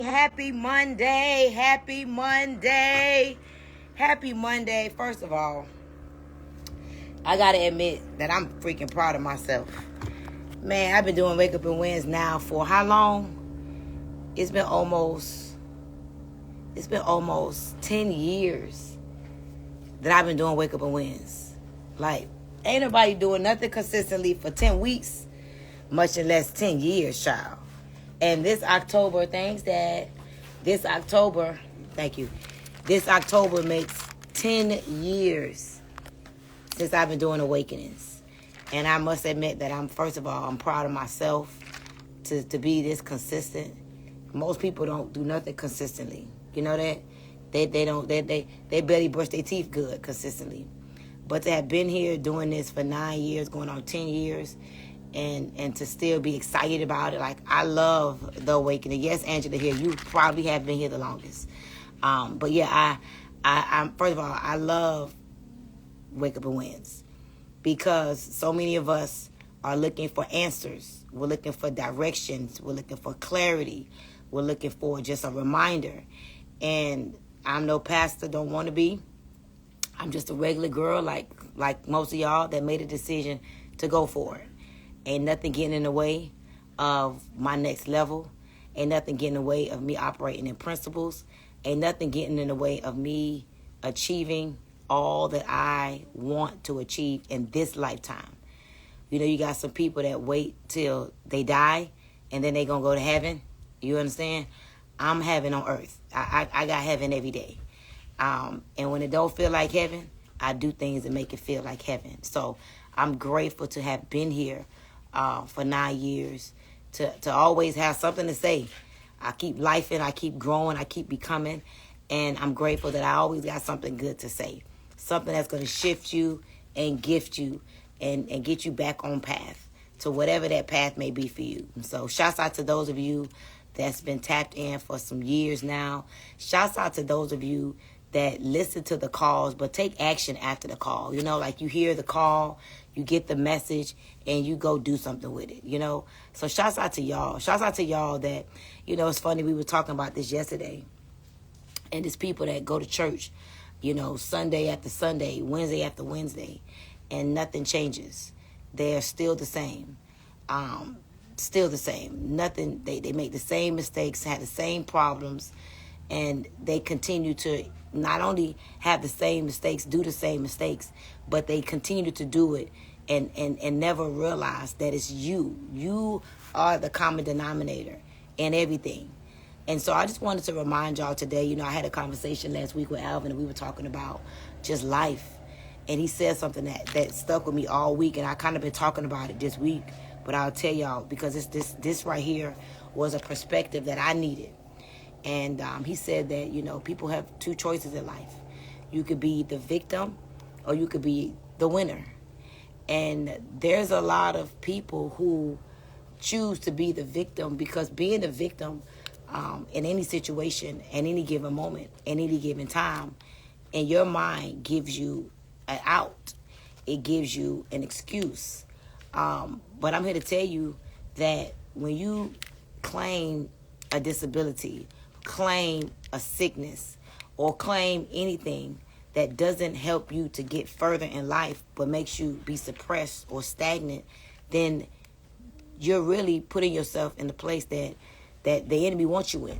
Happy Monday. Happy Monday. Happy Monday. First of all, I got to admit that I'm freaking proud of myself. Man, I've been doing Wake Up and Wins now for how long? It's been almost 10 years that I've been doing Wake Up and Wins. Like, ain't nobody doing nothing consistently for 10 weeks, much less 10 years, child. And this October, thanks, Dad. This October makes 10 years since I've been doing Awakenings. And I must admit that I'm proud of myself to be this consistent. Most people don't do nothing consistently. You know that? They barely brush their teeth good consistently. But to have been here doing this for 9 years, going on 10 years, and to still be excited about it. Like, I love the Awakening. Yes, Angela here, you probably have been here the longest. But yeah, I first of all, I love Wake Up and Wins because so many of us are looking for answers. We're looking for directions. We're looking for clarity. We're looking for just a reminder. And I'm no pastor, don't want to be. I'm just a regular girl like most of y'all that made a decision to go for it. Ain't nothing getting in the way of my next level. Ain't nothing getting in the way of me operating in principles. Ain't nothing getting in the way of me achieving all that I want to achieve in this lifetime. You know, you got some people that wait till they die and then they gonna go to heaven. You understand? I'm heaven on earth. I got heaven every day. And when it don't feel like heaven, I do things that make it feel like heaven. So I'm grateful to have been here for 9 years, to always have something to say. I keep lifing, I keep growing, I keep becoming, and I'm grateful that I always got something good to say. Something that's going to shift you and gift you and get you back on path to whatever that path may be for you. And so shouts out to those of you that's been tapped in for some years now. Shouts out to those of you that listen to the calls but take action after the call. You know, like you hear the call, you get the message, and you go do something with it, you know. So shouts out to y'all. Shouts out to y'all that, you know, it's funny, we were talking about this yesterday. And there's people that go to church, you know, Sunday after Sunday, Wednesday after Wednesday, and nothing changes. They're still the same. Still the same. Nothing, they make the same mistakes, have the same problems, and they continue to not only have the same mistakes, do the same mistakes, but they continue to do it and never realize that it's you. You are the common denominator in everything. And so I just wanted to remind y'all today, you know, I had a conversation last week with Alvin, and we were talking about just life. And he said something that stuck with me all week, and I kind of been talking about it this week. But I'll tell y'all, because this right here was a perspective that I needed. And he said that, you know, people have two choices in life. You could be the victim or you could be the winner. And there's a lot of people who choose to be the victim because being the victim in any situation, at any given moment, at any given time, in your mind gives you an out. It gives you an excuse. But I'm here to tell you that when you claim a disability, claim a sickness, or claim anything that doesn't help you to get further in life but makes you be suppressed or stagnant, then you're really putting yourself in the place that the enemy wants you in,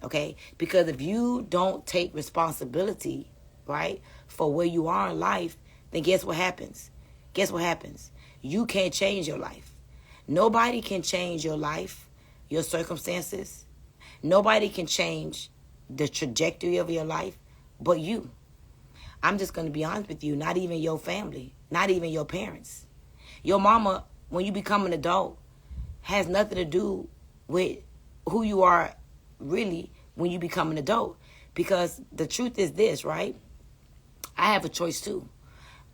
okay? Because if you don't take responsibility, right, for where you are in life, then guess what happens? Guess what happens? You can't change your life. Nobody can change your life, your circumstances. Nobody can change the trajectory of your life but you. I'm just going to be honest with you, not even your family, not even your parents. Your mama, when you become an adult, has nothing to do with who you are really when you become an adult. Because the truth is this, right? I have a choice too.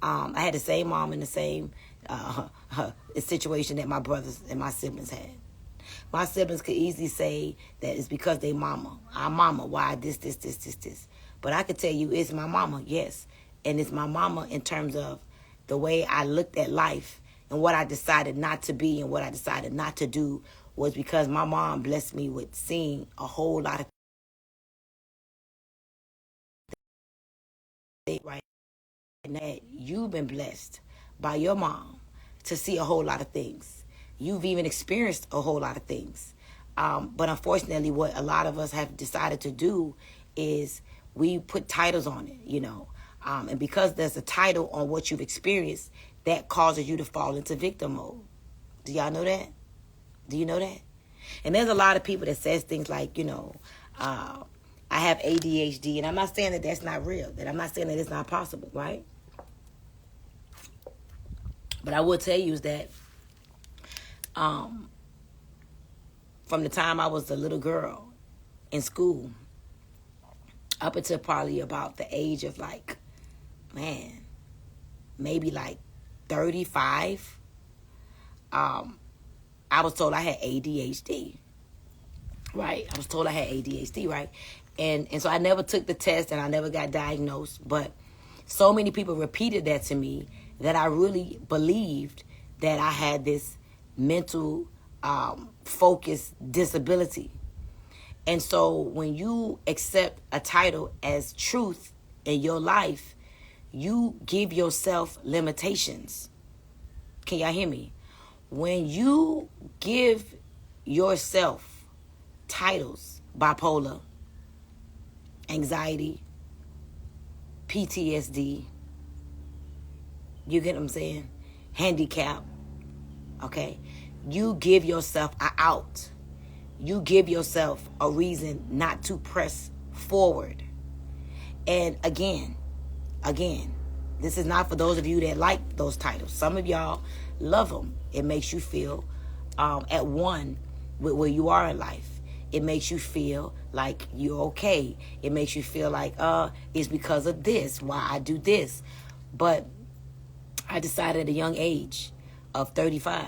I had the same mom and the same situation that my brothers and my siblings had. My siblings could easily say that it's because they mama. Our mama, why this. But I could tell you it's my mama, yes. And it's my mama in terms of the way I looked at life and what I decided not to be and what I decided not to do was because my mom blessed me with seeing a whole lot of things, right? And that you've been blessed by your mom to see a whole lot of things. You've even experienced a whole lot of things. But unfortunately, what a lot of us have decided to do is we put titles on it, you know. And because there's a title on what you've experienced, that causes you to fall into victim mode. Do y'all know that? Do you know that? And there's a lot of people that says things like, you know, I have ADHD. And I'm not saying that that's not real. That I'm not saying that it's not possible, right? But I will tell you is that from the time I was a little girl in school up until probably about the age of like, man, maybe like 35, I was told I had ADHD, right? I was told I had ADHD, right? And so I never took the test and I never got diagnosed, but so many people repeated that to me that I really believed that I had this mental focus disability. And so when you accept a title as truth in your life, you give yourself limitations. Can y'all hear me? When you give yourself titles, bipolar, anxiety, PTSD, you get what I'm saying? Handicap, okay? You give yourself an out. You give yourself a reason not to press forward. And again, this is not for those of you that like those titles. Some of y'all love them. It makes you feel at one with where you are in life. It makes you feel like you're okay. It makes you feel like, it's because of this, why I do this. But I decided at a young age of 35,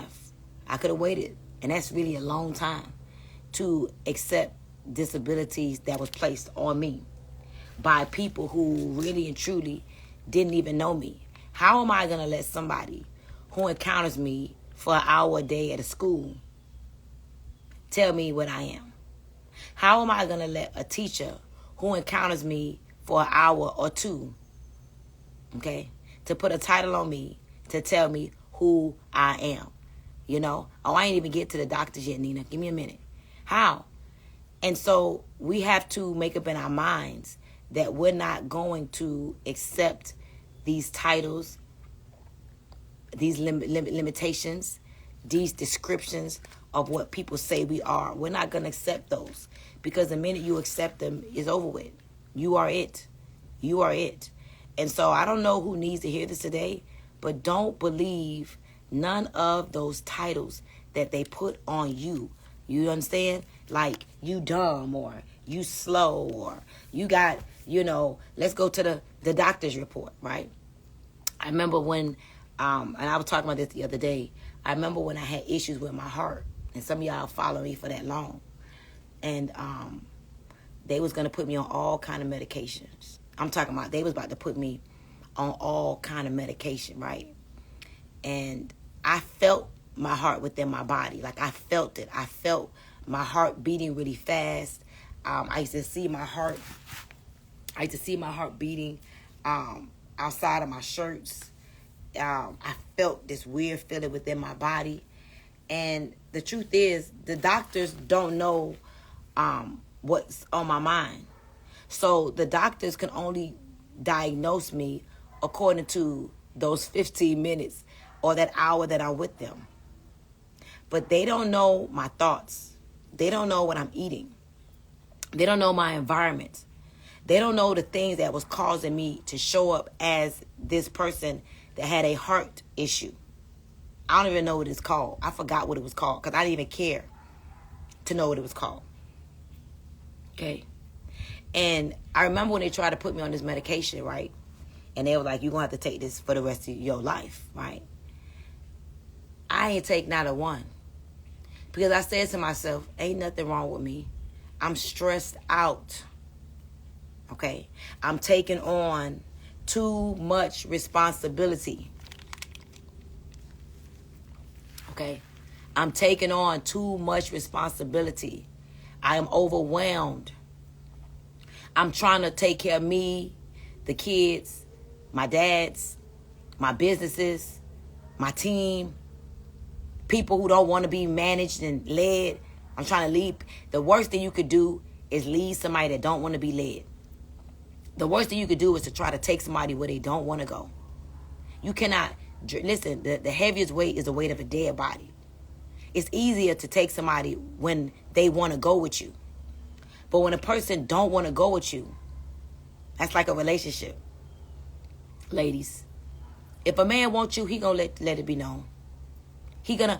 I could have waited. And that's really a long time to accept disabilities that was placed on me by people who really and truly didn't even know me. How am I going to let somebody who encounters me for an hour a day at a school tell me what I am? How am I going to let a teacher who encounters me for an hour or two, okay, to put a title on me to tell me who I am? You know? Oh, I ain't even get to the doctors yet, Nina. Give me a minute. How? And so we have to make up in our minds that we're not going to accept these titles, these limitations, these descriptions of what people say we are. We're not going to accept those, because the minute you accept them, it's over with. You are it. You are it. And so I don't know who needs to hear this today, but don't believe none of those titles that they put on you. You understand? Like, you dumb, or you slow, or you got, you know, let's go to the doctor's report, right? I remember when, and I was talking about this the other day, I remember when I had issues with my heart, and some of y'all follow me for that long, and they was going to put me on all kind of medications. I'm talking about they was about to put me on all kind of medication, right? And I felt my heart within my body. Like, I felt it. I felt my heart beating really fast. I used to see my heart beating outside of my shirts. I felt this weird feeling within my body. And the truth is, the doctors don't know what's on my mind. So the doctors can only diagnose me according to those 15 minutes or that hour that I'm with them. But they don't know my thoughts. They don't know what I'm eating. They don't know my environment. They don't know the things that was causing me to show up as this person that had a heart issue. I don't even know what it's called. I forgot what it was called because I didn't even care to know what it was called. Okay? And I remember when they tried to put me on this medication, right? And they were like, you're going to have to take this for the rest of your life, right? I ain't take not a one. Because I said to myself, ain't nothing wrong with me. I'm stressed out. Okay? I'm taking on too much responsibility. Okay? I'm taking on too much responsibility. I am overwhelmed. I'm trying to take care of me, the kids, my dads, my businesses, my team, people who don't want to be managed and led. I'm trying to lead. The worst thing you could do is lead somebody that don't want to be led. The worst thing you could do is to try to take somebody where they don't want to go. You cannot, listen, the heaviest weight is the weight of a dead body. It's easier to take somebody when they want to go with you. But when a person don't want to go with you, that's like a relationship. Ladies, if a man wants you, he gonna let it be known. He gonna,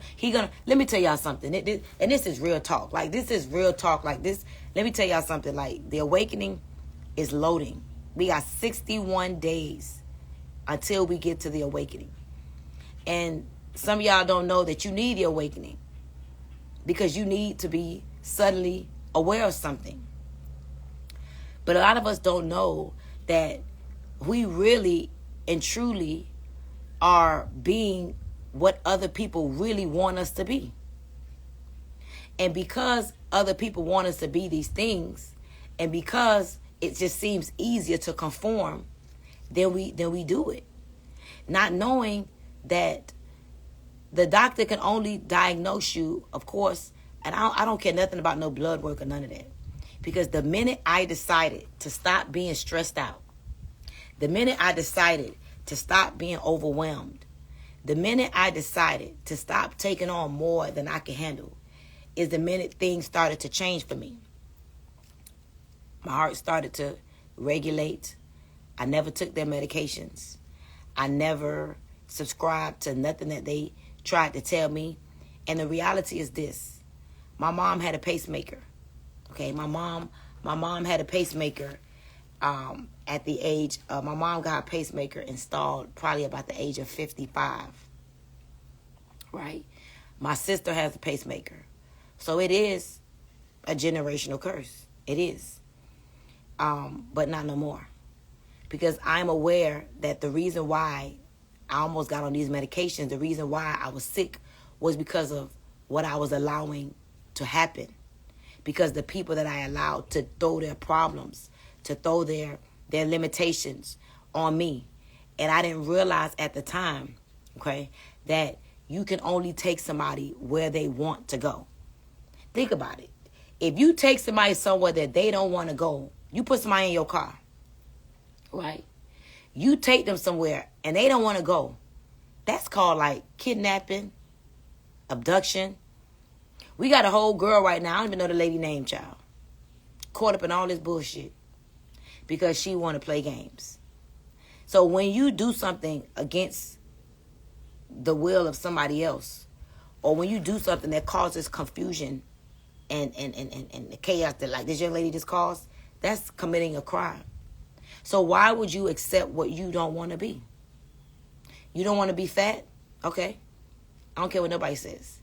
let me tell y'all something. And this is real talk. Like, this is real talk. Like this, let me tell y'all something. Like, the awakening is loading. We got 61 days until we get to the awakening. And some of y'all don't know that you need the awakening because you need to be suddenly aware of something. But a lot of us don't know that we really and truly are being what other people really want us to be. And because other people want us to be these things, and because it just seems easier to conform, then we do it. Not knowing that the doctor can only diagnose you, of course, and I don't care nothing about no blood work or none of that. Because the minute I decided to stop being stressed out, the minute I decided to stop being overwhelmed, the minute I decided to stop taking on more than I can handle, is the minute things started to change for me. My heart started to regulate. I never took their medications. I never subscribed to nothing that they tried to tell me. And the reality is this. My mom had a pacemaker. Okay, my mom had a pacemaker at the age of, my mom got a pacemaker installed probably about the age of 55. Right? My sister has a pacemaker. So it is a generational curse. It is. But not no more. Because I'm aware that the reason why I almost got on these medications, the reason why I was sick was because of what I was allowing to happen. Because the people that I allowed to throw their problems, to throw their limitations on me. And I didn't realize at the time, okay, that you can only take somebody where they want to go. Think about it. If you take somebody somewhere that they don't want to go, you put somebody in your car, right? You take them somewhere and they don't want to go. That's called like kidnapping, abduction. We got a whole girl right now, I don't even know the lady name, child, caught up in all this bullshit because she want to play games. So when you do something against the will of somebody else, or when you do something that causes confusion and the chaos that like this young lady just caused, that's committing a crime. So why would you accept what you don't want to be? You don't want to be fat? Okay. I don't care what nobody says.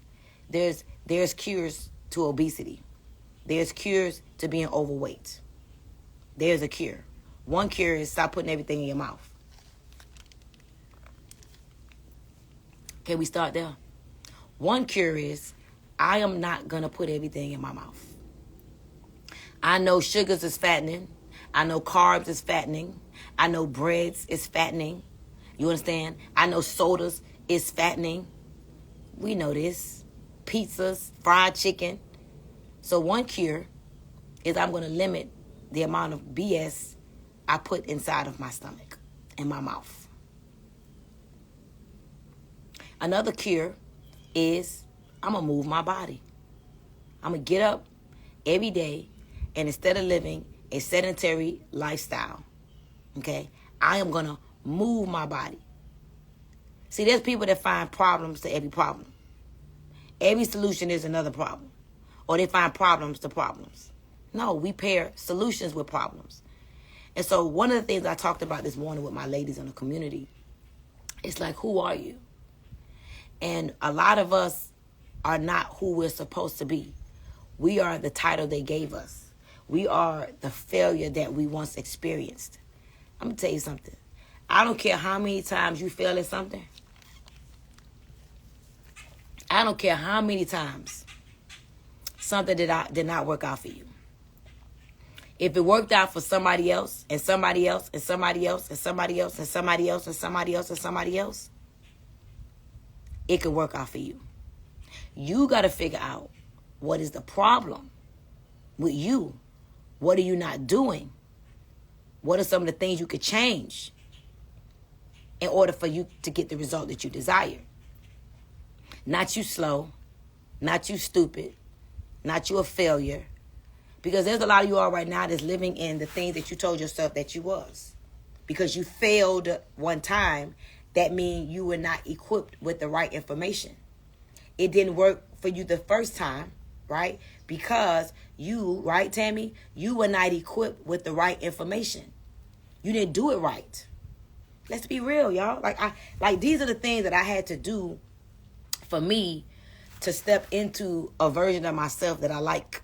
There's cures to obesity. There's cures to being overweight. There's a cure. One cure is stop putting everything in your mouth. Can we start there? One cure is I am not going to put everything in my mouth. I know sugars is fattening. I know carbs is fattening. I know breads is fattening. You understand? I know sodas is fattening. We know this. Pizzas, fried chicken. So one cure is I'm going to limit the amount of BS I put inside of my stomach and my mouth. Another cure is I'm going to move my body. I'm going to get up every day, and instead of living a sedentary lifestyle, okay, I am going to move my body. See, there's people that find problems to every problem. Every solution is another problem. Or they find problems to problems. No, we pair solutions with problems. And so one of the things I talked about this morning with my ladies in the community, it's like, who are you? And a lot of us are not who we're supposed to be. We are the title they gave us. We are the failure that we once experienced. I'm going to tell you something. I don't care how many times you fail at something. I don't care how many times something did not work out for you. If it worked out for somebody else and somebody else and somebody else and somebody else and somebody else and somebody else and somebody else, it could work out for you. You got to figure out what is the problem with you. What are you not doing? What are some of the things you could change in order for you to get the result that you desire? Not you slow, not you stupid, not you a failure. Because there's a lot of you all right now that's living in the things that you told yourself that you was. Because you failed one time, that means you were not equipped with the right information. It didn't work for you the first time, right? Because you, right, Tammy? You were not equipped with the right information. You didn't do it right. Let's be real, y'all. Like these are the things that I had to do for me to step into a version of myself that I like.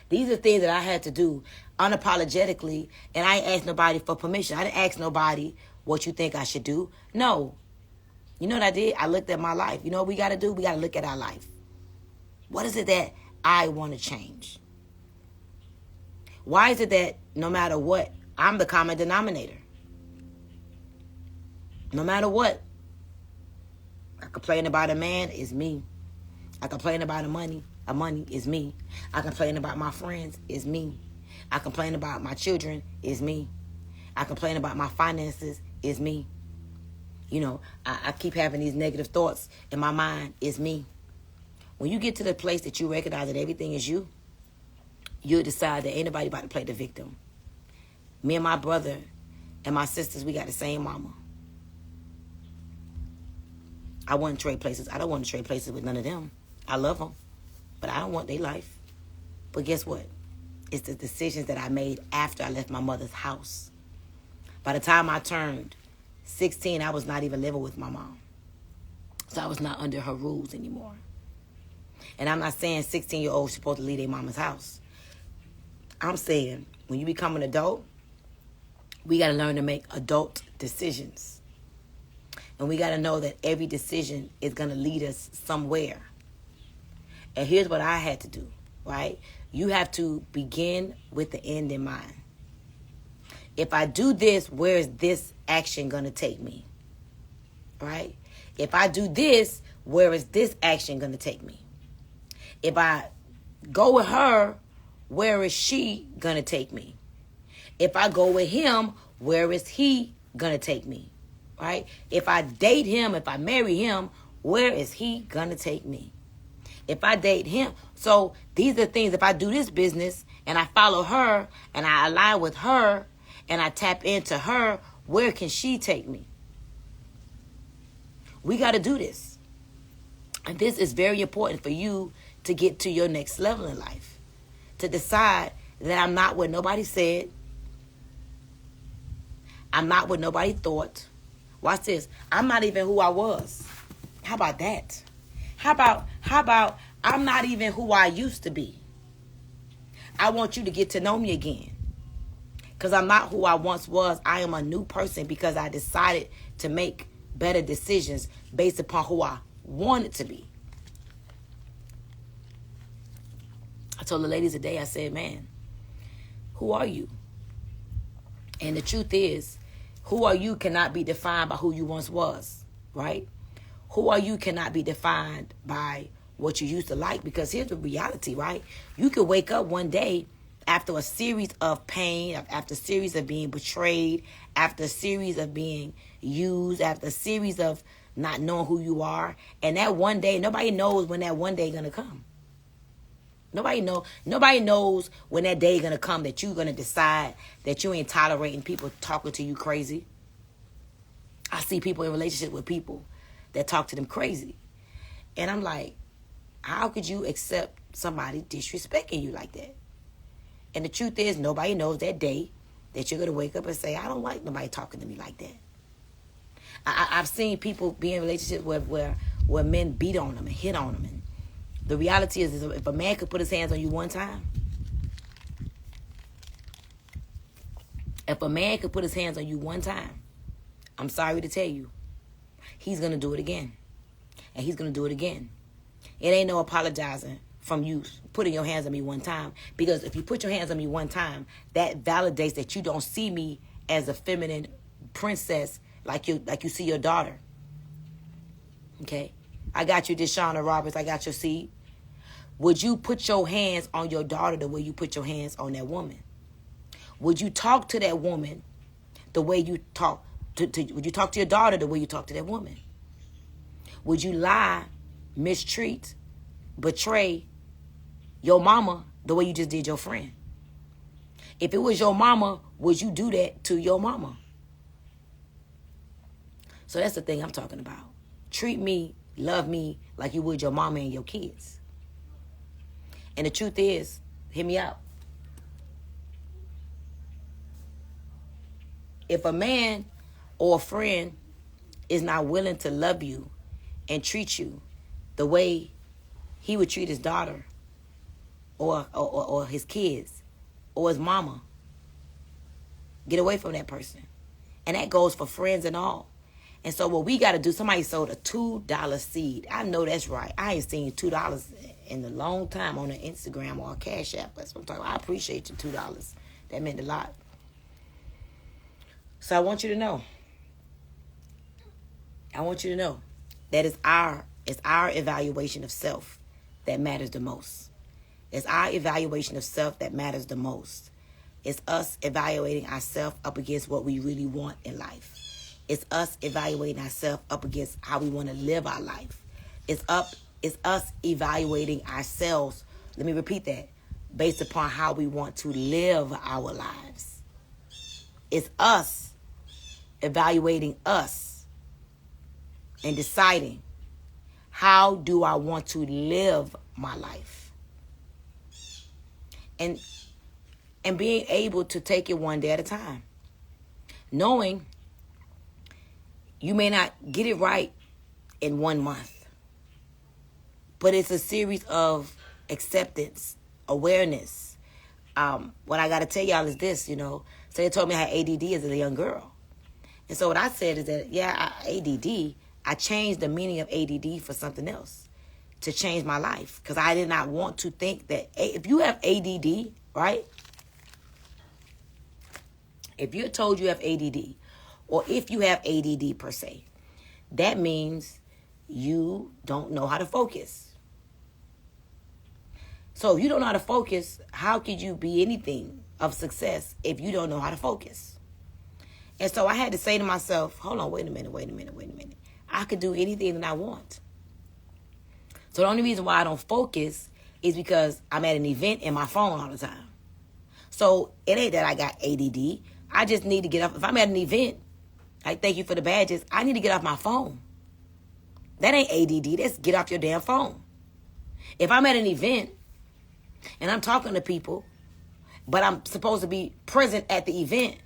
These are things that I had to do unapologetically, and I ain't asked nobody for permission. I didn't ask nobody what you think I should do. No. You know what I did? I looked at my life. You know what we got to do? We got to look at our life. What is it that I want to change? Why is it that no matter what, I'm the common denominator? No matter what. I complain about a man, it's me. I complain about a money is me. I complain about my friends, it's me. I complain about my children, it's me. I complain about my finances, it's me. You know, I keep having these negative thoughts in my mind, it's me. When you get to the place that you recognize that everything is you, you'll decide that ain't nobody about to play the victim. Me and my brother and my sisters, we got the same mama. I wouldn't trade places. I don't want to trade places with none of them. I love them, but I don't want their life. But guess what? It's the decisions that I made after I left my mother's house. By the time I turned 16, I was not even living with my mom. So I was not under her rules anymore. And I'm not saying 16-year-olds supposed to leave their mama's house. I'm saying when you become an adult, we got to learn to make adult decisions. And we got to know that every decision is going to lead us somewhere. And here's what I had to do, right? You have to begin with the end in mind. If I do this, where is this action going to take me? Right? If I do this, where is this action going to take me? If I go with her, where is she going to take me? If I go with him, where is he going to take me? Right? If I date him, if I marry him, where is he going to take me? If I date him. So these are things, if I do this business and I follow her and I align with her and I tap into her, where can she take me? We got to do this. And this is very important for you to get to your next level in life. To decide that I'm not what nobody said. I'm not what nobody thought. Watch this. I'm not even who I was. How about that? How about I'm not even who I used to be? I want you to get to know me again. Because I'm not who I once was. I am a new person because I decided to make better decisions based upon who I wanted to be. I told the ladies today, I said, man, who are you? And the truth is, who are you cannot be defined by who you once was, right? Who are you cannot be defined by what you used to like, because here's the reality, right? You could wake up one day after a series of pain, after a series of being betrayed, after a series of being used, after a series of not knowing who you are, and that one day, nobody knows when that one day gonna come. Nobody knows when that day gonna come that you're gonna decide that you ain't tolerating people talking to you crazy. I see people in relationship with people that talk to them crazy. And I'm like, how could you accept somebody disrespecting you like that? And the truth is, nobody knows that day that you're gonna wake up and say, I don't like nobody talking to me like that. I've seen people be in relationships where men beat on them and hit on them. And the reality is if a man could put his hands on you one time, I'm sorry to tell you, he's going to do it again. and he's going to do it again. It ain't no apologizing from you putting your hands on me one time. Because if you put your hands on me one time, that validates that you don't see me as a feminine princess like you see your daughter. Okay? I got you, Deshauna Roberts. I got your seed. Would you put your hands on your daughter the way you put your hands on that woman? Would you talk to that woman the way you talk would you talk to your daughter the way you talk to that woman? Would you lie, mistreat, betray your mama the way you just did your friend? If it was your mama, would you do that to your mama? So that's the thing I'm talking about. Treat me, love me like you would your mama and your kids. And the truth is, hear me out. If a man or a friend is not willing to love you and treat you the way he would treat his daughter or his kids or his mama, get away from that person. And that goes for friends and all. And so what we got to do, somebody sold a $2 seed. I know that's right. I ain't seen $2 in a long time on an Instagram or a Cash App. That's what I'm talking about. I appreciate you, $2. That meant a lot. So I want you to know. That it's our evaluation of self that matters the most. It's our evaluation of self that matters the most. It's us evaluating ourselves up against what we really want in life. It's us evaluating ourselves up against how we want to live our life. It's us evaluating ourselves, let me repeat that, based upon how we want to live our lives. It's us evaluating us and deciding, how do I want to live my life? And being able to take it one day at a time. Knowing you may not get it right in 1 month. But it's a series of acceptance, awareness. What I got to tell y'all is this, So they told me I had ADD as a young girl. And so what I said is that, ADD, I changed the meaning of ADD for something else to change my life. Because I did not want to think that if you have ADD, right? If you're told you have ADD, or if you have ADD per se, that means you don't know how to focus. So if you don't know how to focus, how could you be anything of success if you don't know how to focus? And so I had to say to myself, hold on, wait a minute. I could do anything that I want. So the only reason why I don't focus is because I'm at an event in my phone all the time. So it ain't that I got ADD. I just need to get off. If I'm at an event, like thank you for the badges, I need to get off my phone. That ain't ADD. That's get off your damn phone. If I'm at an event and I'm talking to people, but I'm supposed to be present at the event,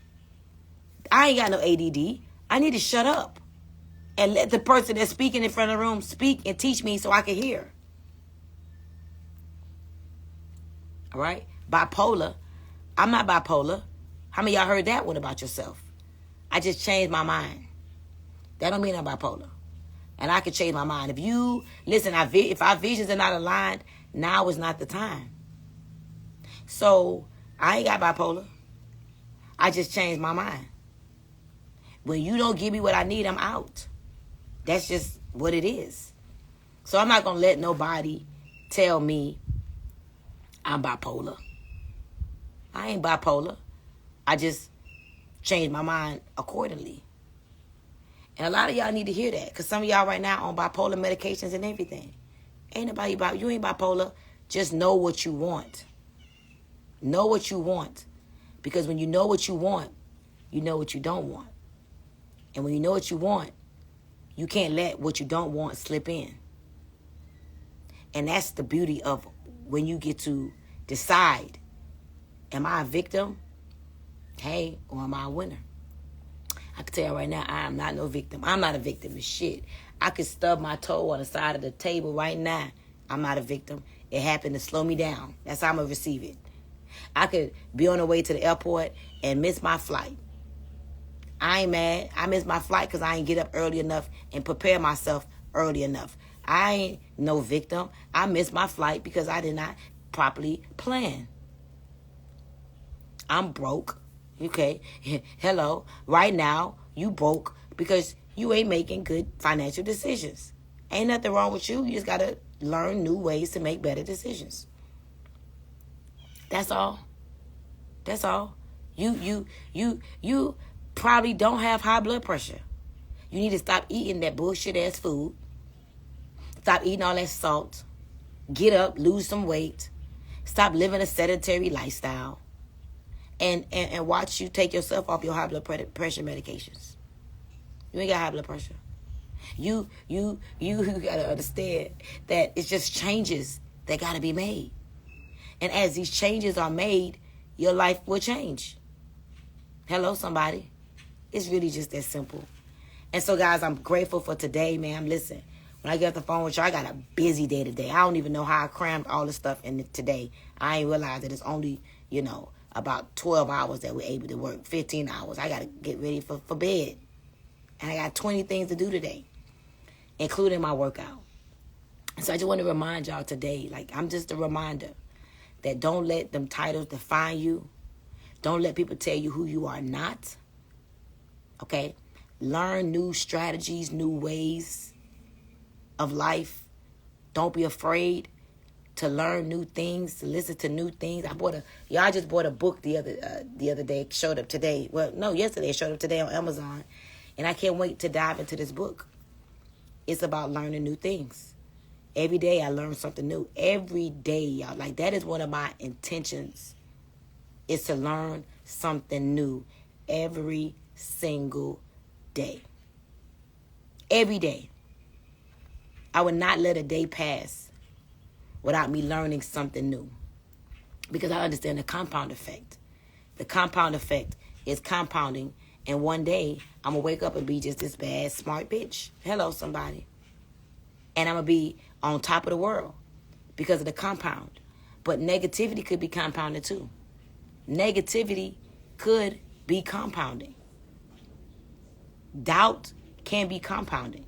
I ain't got no ADD. I need to shut up and let the person that's speaking in front of the room speak and teach me so I can hear. All right? Bipolar. I'm not bipolar. How many of y'all heard that one about yourself? I just changed my mind. That don't mean I'm bipolar. And I can change my mind. If you, listen, if our visions are not aligned, now is not the time. So, I ain't got bipolar. I just changed my mind. When you don't give me what I need, I'm out. That's just what it is. So I'm not going to let nobody tell me I'm bipolar. I ain't bipolar. I just changed my mind accordingly. And a lot of y'all need to hear that. Because some of y'all right now on bipolar medications and everything. Ain't nobody about you ain't bipolar. Just know what you want. Know what you want. Because when you know what you want, you know what you don't want. And when you know what you want, you can't let what you don't want slip in. And that's the beauty of when you get to decide, am I a victim? Hey, or am I a winner? I can tell you right now, I am not no victim. I'm not a victim of shit. I could stub my toe on the side of the table right now. I'm not a victim. It happened to slow me down. That's how I'm going to receive it. I could be on the way to the airport and miss my flight. I ain't mad. I missed my flight because I ain't get up early enough and prepare myself early enough. I ain't no victim. I missed my flight because I did not properly plan. I'm broke. Okay. Hello. Right now, you broke because you ain't making good financial decisions. Ain't nothing wrong with you. You just got to learn new ways to make better decisions. That's all. That's all. You probably don't have high blood pressure. You need to stop eating that bullshit ass food. Stop eating all that salt. Get up, lose some weight. Stop living a sedentary lifestyle. And watch you take yourself off your high blood pressure medications. You ain't got high blood pressure. You gotta understand that it's just changes that gotta be made. And as these changes are made, your life will change. Hello, somebody. It's really just that simple. And so, guys, I'm grateful for today, man. Listen, when I get off the phone with you, I got a busy day today. I don't even know how I crammed all this stuff in today. I ain't realized that it's only, about 12 hours that we're able to work, 15 hours. I got to get ready for bed. And I got 20 things to do today, including my workout. So I just want to remind y'all today, I'm just a reminder that don't let them titles define you. Don't let people tell you who you are not. Okay? Learn new strategies, new ways of life. Don't be afraid to learn new things, to listen to new things. I just bought a book the other day. It showed up today. Well, no, yesterday. It showed up today on Amazon. And I can't wait to dive into this book. It's about learning new things. Every day I learn something new. Every day, y'all. That is one of my intentions, is to learn something new every single day. Every day. I would not let a day pass without me learning something new. Because I understand the compound effect. The compound effect is compounding. And one day, I'm going to wake up and be just this bad, smart bitch. Hello, somebody. And I'm going to be on top of the world because of the compound. But negativity could be compounded too. Negativity could be compounding. Doubt can be compounding.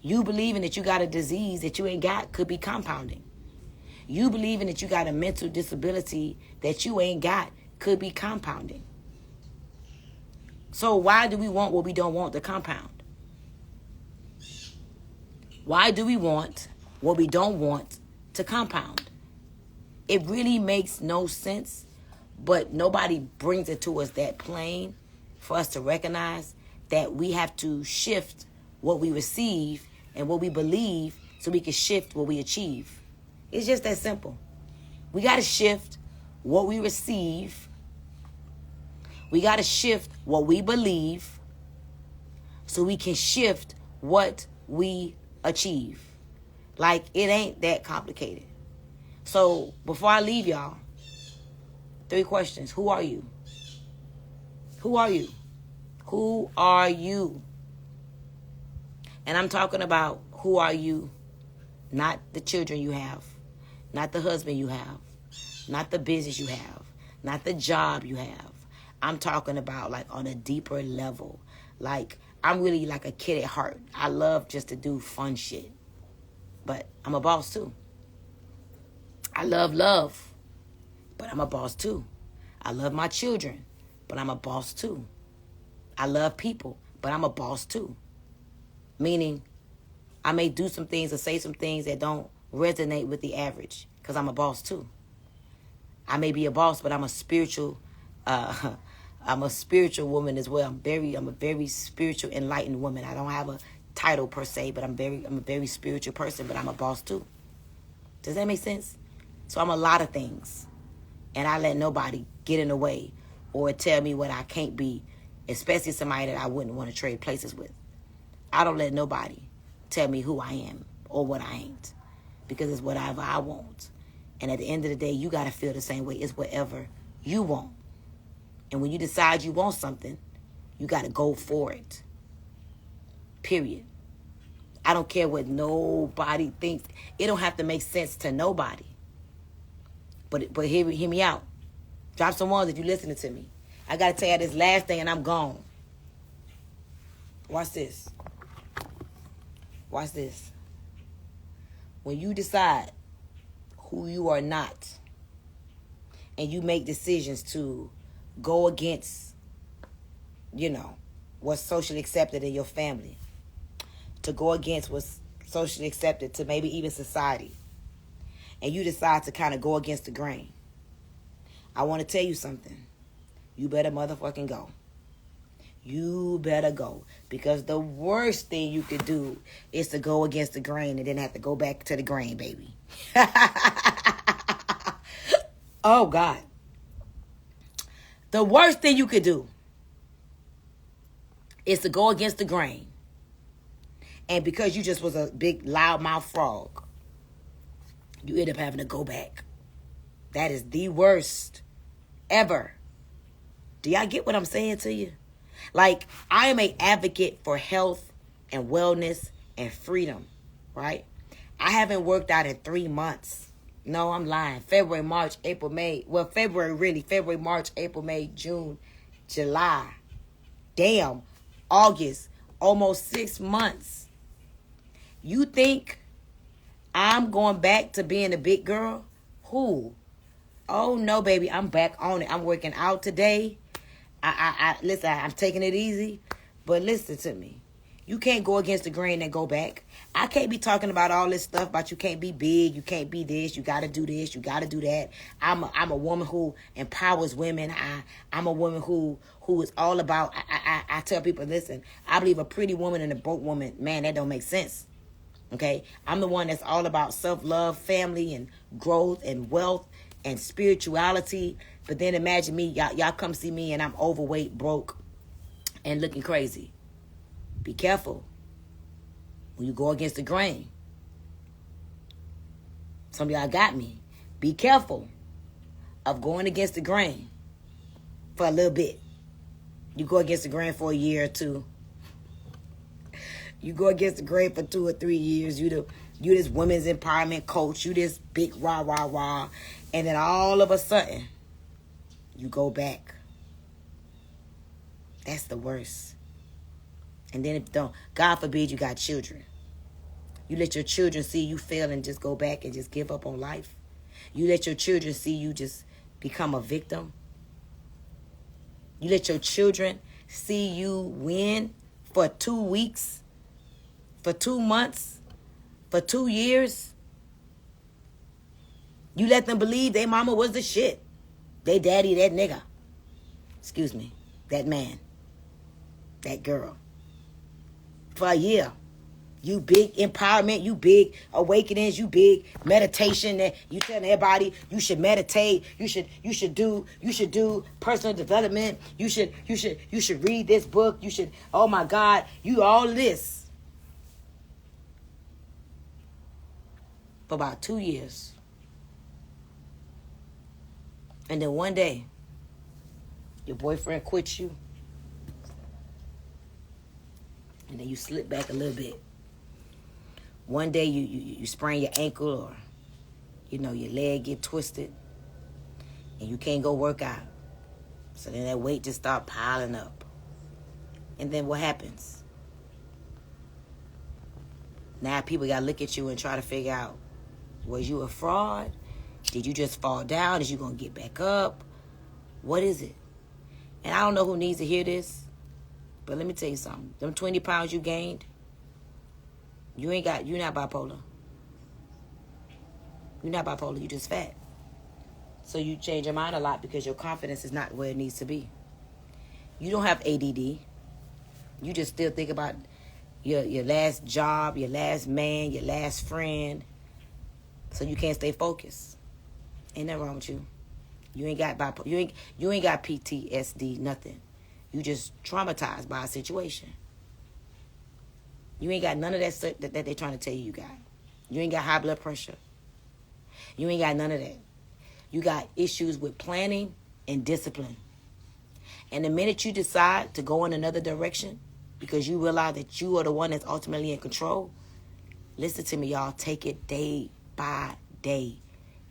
You believing that you got a disease that you ain't got could be compounding. You believing that you got a mental disability that you ain't got could be compounding. So why do we want what we don't want to compound? Why do we want what we don't want to compound? It really makes no sense, but nobody brings it to us that plain for us to recognize that we have to shift what we receive and what we believe so we can shift what we achieve. It's just that simple. We got to shift what we receive. We got to shift what we believe so we can shift what we achieve. It ain't that complicated. So before I leave y'all, 3 questions. Who are you? Who are you? Who are you? And I'm talking about who are you, not the children you have, not the husband you have, not the business you have, not the job you have. I'm talking about on a deeper level. I'm really like a kid at heart. I love just to do fun shit. But I'm a boss too. I love, but I'm a boss too. I love my children, but I'm a boss too. I love people, but I'm a boss too. Meaning, I may do some things or say some things that don't resonate with the average because I'm a boss too. I may be a boss, but I'm a spiritual I'm a spiritual woman as well. I'm a very spiritual, enlightened woman. I don't have a title per se, but I'm a very spiritual person, but I'm a boss too. Does that make sense? So I'm a lot of things. And I let nobody get in the way or tell me what I can't be, especially somebody that I wouldn't want to trade places with. I don't let nobody tell me who I am or what I ain't, because it's whatever I want. And at the end of the day, you got to feel the same way. It's whatever you want. And when you decide you want something, you got to go for it. Period. I don't care what nobody thinks. It don't have to make sense to nobody. But hear me out. Drop some ones if you're listening to me. I got to tell you this last thing and I'm gone. Watch this. Watch this. when you decide who you are not, and you make decisions to go against, what's socially accepted in your family, to go against what's socially accepted to maybe even society, and you decide to kind of go against the grain, I want to tell you something. You better motherfucking go. You better go. Because the worst thing you could do is to go against the grain and then have to go back to the grain, baby. Oh, God. The worst thing you could do is to go against the grain. And because you just was a big loudmouth frog, you end up having to go back. That is the worst ever. Do y'all get what I'm saying to you? Like, I am an advocate for health and wellness and freedom, right? I haven't worked out in 3 months. No, I'm lying. February, March, April, May. Well, February, March, April, May, June, July. Damn. August. Almost 6 months. You think I'm going back to being a big girl? Who? Oh, no, baby. I'm back on it. I'm working out today. Listen, I'm taking it easy. But listen to me. You can't go against the grain and go back. I can't be talking about all this stuff about you can't be big, you can't be this, you got to do this, you got to do that. I'm a woman who empowers women. I'm a woman who is all about, I tell people, listen, I believe a pretty woman and a broke woman, man, that don't make sense. Okay? I'm the one that's all about self-love, family, and growth, and wealth, and spirituality. But then imagine me, y'all come see me, and I'm overweight, broke, and looking crazy. Be careful when you go against the grain. Some of y'all got me. Be careful of going against the grain for a little bit. You go against the grain for a year or two. You go against the grain for 2 or 3 years. You this women's empowerment coach. You this big rah, rah, rah. And then all of a sudden, you go back. That's the worst. And then if don't, God forbid you got children. You let your children see you fail and just go back and just give up on life. You let your children see you just become a victim. You let your children see you win for 2 weeks, for 2 months, for 2 years. You let them believe their mama was the shit. They daddy, that nigga. Excuse me, that man, that girl. For a year. You big empowerment, you big awakenings, you big meditation that you telling everybody you should meditate, you should do personal development, you should read this book, you should, oh my God, you all this. For about 2 years. And then one day, your boyfriend quits you. And then you slip back a little bit. One day you sprain your ankle or, your leg get twisted. And you can't go work out. So then that weight just start piling up. And then what happens? Now people got to look at you and try to figure out, was you a fraud? Did you just fall down? Is you going to get back up? What is it? And I don't know who needs to hear this. But let me tell you something. Them 20 pounds you gained, you're not bipolar. You're not bipolar, you just fat. So you change your mind a lot because your confidence is not where it needs to be. You don't have ADD. You just still think about your last job, your last man, your last friend. So you can't stay focused. Ain't nothing wrong with you. You ain't got bipolar. You ain't got PTSD, nothing. You just traumatized by a situation. You ain't got none of that stuff that they're trying to tell you got. You ain't got high blood pressure. You ain't got none of that. You got issues with planning and discipline. And the minute you decide to go in another direction because you realize that you are the one that's ultimately in control, listen to me, y'all. Take it day by day.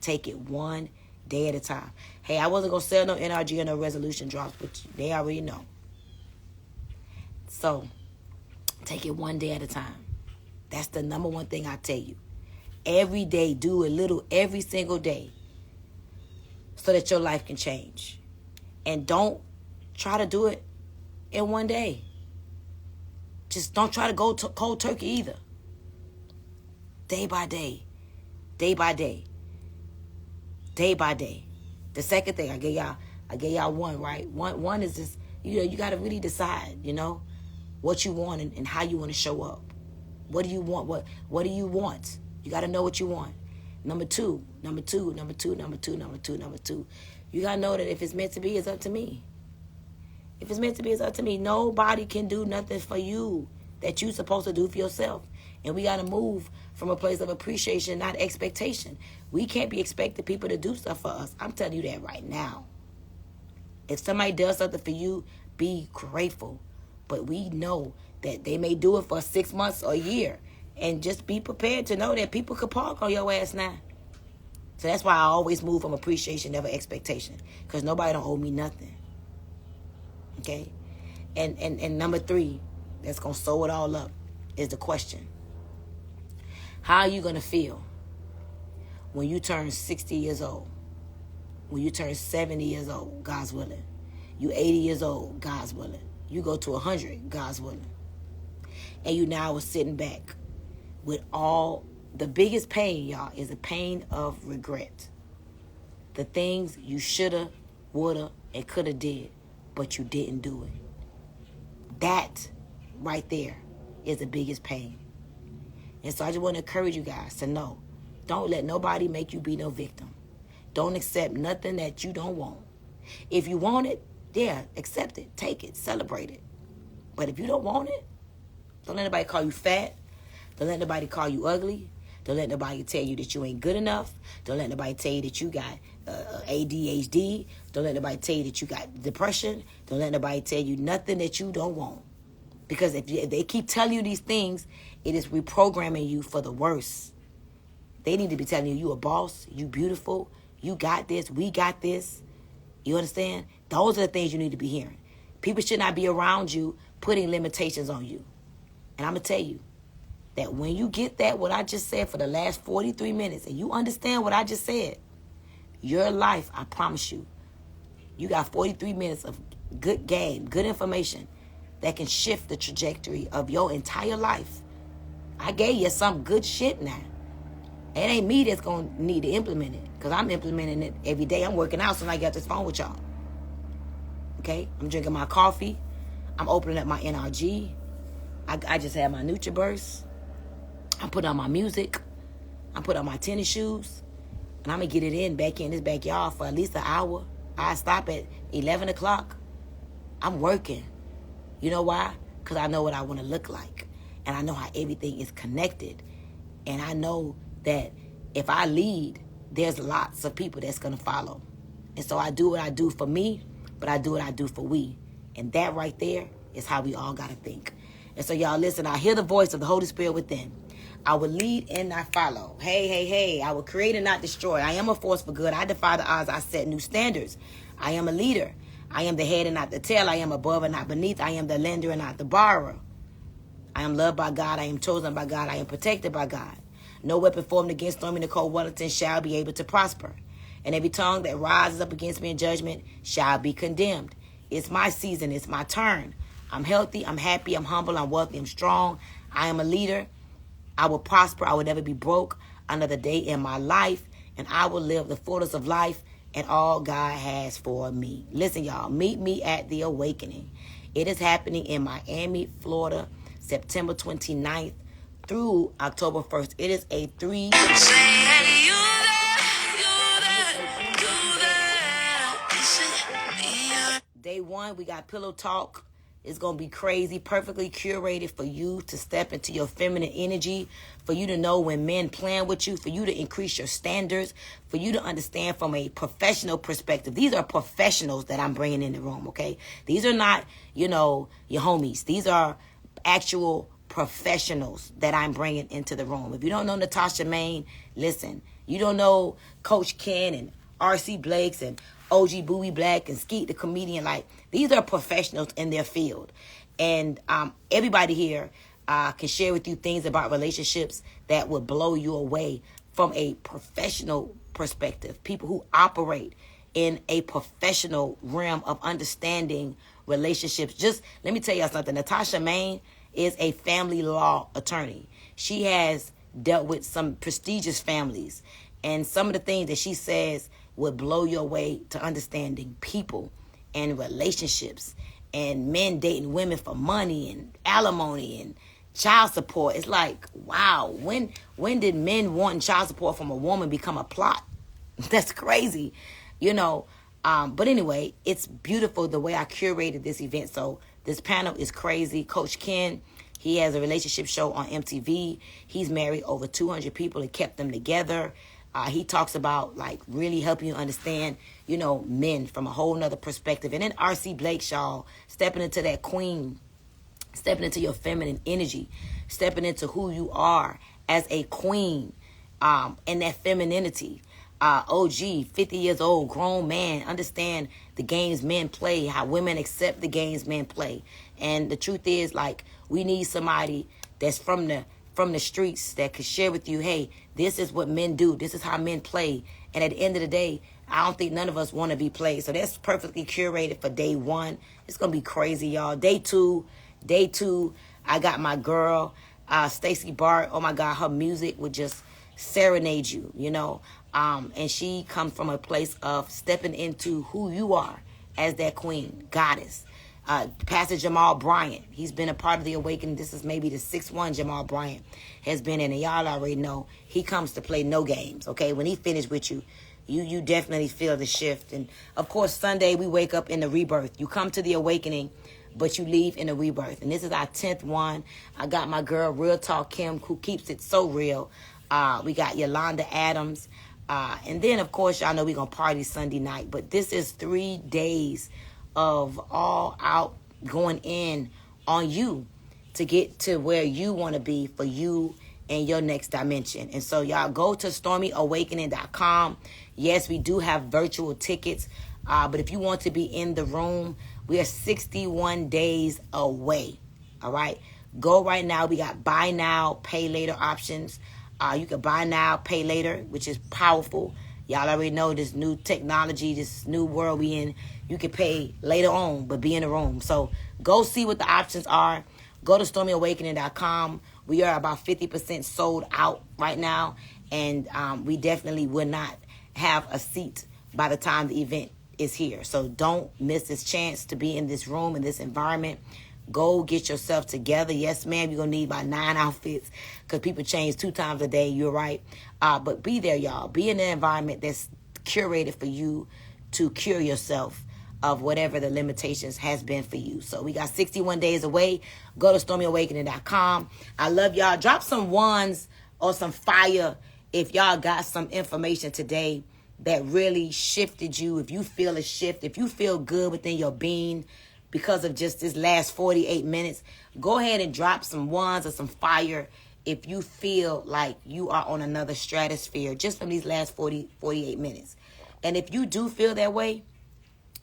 Take it one day at a time. Hey, I wasn't going to sell no NRG or no resolution drops, but they already know. So, take it one day at a time. That's the number one thing I tell you. every day. Do a little every single day so that your life can change. And don't try to do it in one day. Just don't try to go to cold turkey either. Day by day. Day by day. Day by day. The second thing, I gave y'all one, right? One is just, you got to really decide, what you want and how you want to show up. What do you want? What do you want? You got to know what you want. Number two. You got to know that if it's meant to be, it's up to me. If it's meant to be, it's up to me. Nobody can do nothing for you that you're supposed to do for yourself. And we got to move from a place of appreciation, not expectation. We can't be expecting people to do stuff for us. I'm telling you that right now. If somebody does something for you, be grateful. But we know that they may do it for 6 months or a year. And just be prepared to know that people could park on your ass now. So that's why I always move from appreciation, never expectation. Because nobody don't owe me nothing. Okay? And number 3, that's going to sew it all up, is the question. How are you going to feel when you turn 60 years old? When you turn 70 years old, God's willing. You 80 years old, God's willing. You go to 100, God's willing. And you now are sitting back with all, the biggest pain, y'all, is the pain of regret. The things you shoulda, woulda, and coulda did, but you didn't do it. That right there is the biggest pain. And so I just want to encourage you guys to know, don't let nobody make you be no victim. Don't accept nothing that you don't want. If you want it, yeah, accept it, take it, celebrate it. But if you don't want it, don't let anybody call you fat. Don't let nobody call you ugly. Don't let nobody tell you that you ain't good enough. Don't let nobody tell you that you got ADHD. Don't let nobody tell you that you got depression. Don't let nobody tell you nothing that you don't want. Because if they keep telling you these things, it is reprogramming you for the worse. They need to be telling you, you a boss, you beautiful, you got this, we got this. You understand? Those are the things you need to be hearing. People should not be around you putting limitations on you. And I'm going to tell you that when you get that, what I just said for the last 43 minutes, and you understand what I just said, your life, I promise you, you got 43 minutes of good game, good information that can shift the trajectory of your entire life. I gave you some good shit now. It ain't me that's going to need to implement it, because I'm implementing it every day. I'm working out since I got this phone with y'all. Okay? I'm drinking my coffee. I'm opening up my NRG. I just had my NutriBurst. I'm putting on my music. I'm putting on my tennis shoes. And I'm going to get it back in this backyard for at least an hour. I stop at 11 o'clock. I'm working. You know why? Because I know what I want to look like. And I know how everything is connected. And I know that if I lead, there's lots of people that's going to follow. And so I do what I do for me, but I do what I do for we. And that right there is how we all got to think. And so y'all listen, I hear the voice of the Holy Spirit within. I will lead and not follow. Hey, hey, hey. I will create and not destroy. I am a force for good. I defy the odds. I set new standards. I am a leader. I am the head and not the tail. I am above and not beneath. I am the lender and not the borrower. I am loved by God. I am chosen by God. I am protected by God. No weapon formed against Stormy Nicole Wellington shall be able to prosper. And every tongue that rises up against me in judgment shall be condemned. It's my season. It's my turn. I'm healthy. I'm happy. I'm humble. I'm wealthy. I'm strong. I am a leader. I will prosper. I will never be broke another day in my life. And I will live the fullness of life and all God has for me. Listen, y'all. Meet me at The Awakening. It is happening in Miami, Florida, September 29th through October 1st. It is a 3 Day 1, we got pillow talk. It's going to be crazy, perfectly curated for you to step into your feminine energy, for you to know when men plan with you, for you to increase your standards, for you to understand from a professional perspective. These are professionals that I'm bringing in the room, okay? These are not, your homies. These are actual professionals that I'm bringing into the room. If you don't know Natasha Main, listen. You don't know Coach Ken and R.C. Blakes and OG Bowie Black and Skeet the comedian. Like, these are professionals in their field. And everybody here, can share with you things about relationships that would blow you away from a professional perspective. People who operate in a professional realm of understanding relationships. Just let me tell y'all something. Natasha Maine is a family law attorney. She has dealt with some prestigious families, and some of the things that she says would blow you away to understanding people and relationships and men dating women for money and alimony and child support. It's like, wow, when did men wanting child support from a woman become a plot? That's crazy, you know. But anyway, it's beautiful the way I curated this event. So this panel is crazy. Coach Ken, he has a relationship show on MTV. He's married over 200 people and kept them together. He talks about like really helping you understand, you know, men from a whole nother perspective. And then R.C. Blake, y'all, stepping into that queen, stepping into your feminine energy, stepping into who you are as a queen, and that femininity. OG, 50 years old, grown man, understand the games men play, how women accept the games men play. And the truth is, like, we need somebody that's from the streets that could share with you, hey, this is what men do. This is how men play. And at the end of the day, I don't think none of us want to be played. So that's perfectly curated for day one. It's going to be crazy, y'all. Day two, I got my girl, Stacey Bart. Oh, my God, her music would just serenade you, you know. And she comes from a place of stepping into who you are as that queen, goddess. Pastor Jamal Bryant, he's been a part of the awakening. This is maybe the sixth one Jamal Bryant has been in. And y'all already know he comes to play no games, okay? When he finished with you, you definitely feel the shift. And, of course, Sunday we wake up in the rebirth. You come to the awakening, but you leave in the rebirth. And this is our 10th one. I got my girl, Real Talk Kim, who keeps it so real. We got Yolanda Adams. And then, of course, y'all know we're going to party Sunday night. But this is 3 days of all out going in on you to get to where you want to be for you and your next dimension. And so, y'all, go to stormyawakening.com. Yes, we do have virtual tickets. But if you want to be in the room, we are 61 days away. All right? Go right now. We got buy now, pay later options. You can buy now, pay later, which is powerful. Y'all already know this new technology, this new world we in. You can pay later on, but be in the room. So go see what the options are. Go to stormyawakening.com. We are about 50% sold out right now. And we definitely will not have a seat by the time the event is here. So don't miss this chance to be in this room, in this environment. Go get yourself together. Yes, ma'am, you're going to need about 9 outfits because people change 2 times a day. You're right. But be there, y'all. Be in an environment that's curated for you to cure yourself of whatever the limitations has been for you. So we got 61 days away. Go to stormyawakening.com. I love y'all. Drop some ones or some fire if y'all got some information today that really shifted you. If you feel a shift, if you feel good within your being, because of just this last 48 minutes, go ahead and drop some ones or some fire if you feel like you are on another stratosphere just from these last 48 minutes. And if you do feel that way,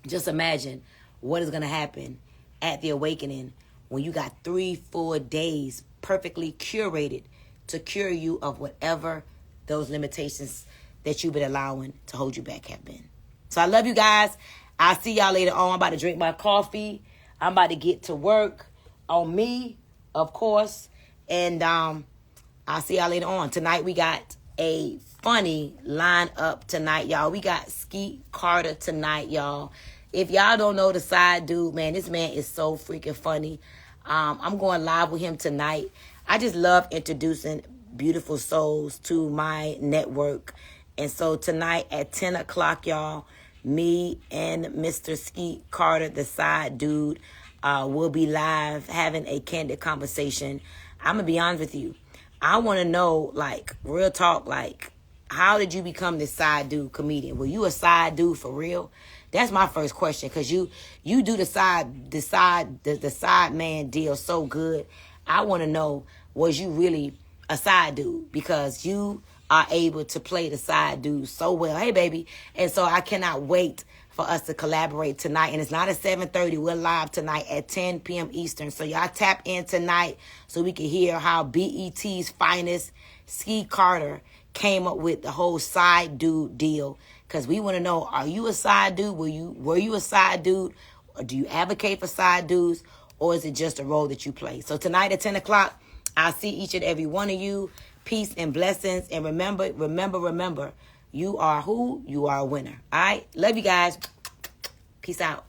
just imagine what is going to happen at the awakening when you got 3 full days perfectly curated to cure you of whatever those limitations that you've been allowing to hold you back have been. So I love you guys. I'll see y'all later on. I'm about to drink my coffee. I'm about to get to work on me, of course. And I'll see y'all later on. Tonight we got a funny lineup tonight, y'all. We got Skeet Carter tonight, y'all. If y'all don't know the side dude, man, this man is so freaking funny. I'm going live with him tonight. I just love introducing beautiful souls to my network. And so tonight at 10 o'clock, y'all, me and Mr. Skeet Carter, the side dude, will be live having a candid conversation. I'm going to be honest with you. I want to know, like, real talk, like, how did you become this side dude comedian? Were you a side dude for real? That's my first question, because you do the side man deal so good. I want to know, was you really a side dude? Because you are able to play the side dude so well. Hey, baby. And so I cannot wait for us to collaborate tonight. And it's not at 7:30. We're live tonight at 10 p.m. Eastern. So y'all tap in tonight so we can hear how BET's finest, Ski Carter, came up with the whole side dude deal. Because we want to know, are you a side dude? Were you a side dude? Or do you advocate for side dudes? Or is it just a role that you play? So tonight at 10 o'clock, I'll see each and every one of you. Peace and blessings. And remember, you are who? You are a winner. All right? Love you guys. Peace out.